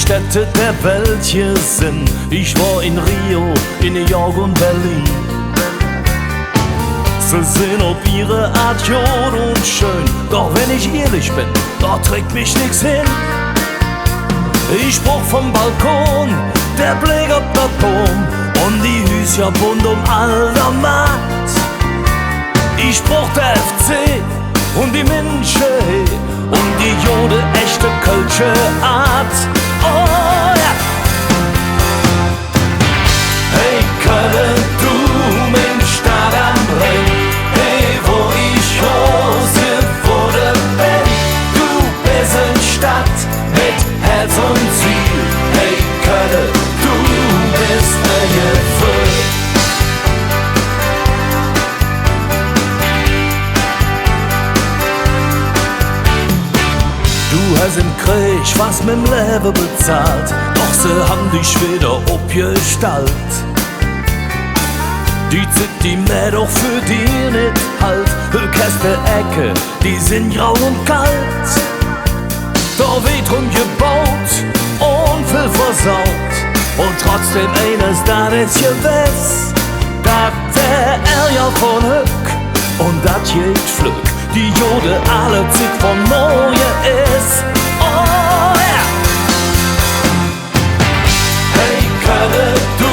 Städte der Welt hier sind. Ich war in Rio, in New York und Berlin. Sie sind auf ihre Art jod und schön, doch wenn ich ehrlich bin, da trägt mich nix hin. Ich brauch vom Balkon, der Blick auf der Boom und die Hüsja bunt aller Macht. Ich brauch der FC und die Münche und die jode echte kölsche Art. Oh ja! Hey Köln, du mein Stadt am Rhein, hey wo ich Hose wurde bin, du bist eine Stadt mit Herz und Ziel. Hey Köln, du bist ein Gefühl. Du hast im Krieg was mit'm Leben bezahlt, doch sie haben dich wieder abgestellt. Die Zeit, die mehr doch für dich nicht halt, Höchste Ecke, die sind grau und kalt. Da wird rumgebaut und viel versaut, und trotzdem eines, das ist gewiss, dat der Ärger von Höck und dat geht Flück, die Jode alle Zig von Moje ist. Oh ja! Hey Köln, du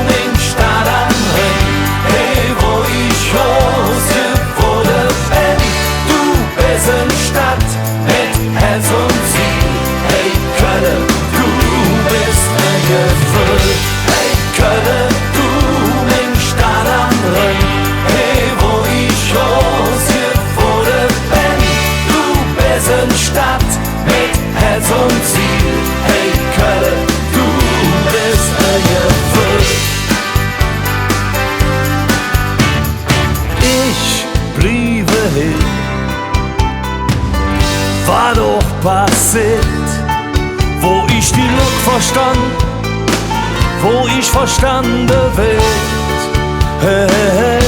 mein Stadt am Rhein, hey wo ich Hose wurde bin, du bist eine Stadt mit Herz und Ziel. Hey Köln, du bist ein Gefühl. Hey Köln, du mein Stadt am Rhein, hey wo ich Hose wurde bin, du bist eine Stadt mit Herz und Ziel. Hey Köln, du bist ein Gefühl. Ich bliebe hier, war doch passiert, wo ich die Luft verstand, wo ich verstanden wird. Hey, hey, hey.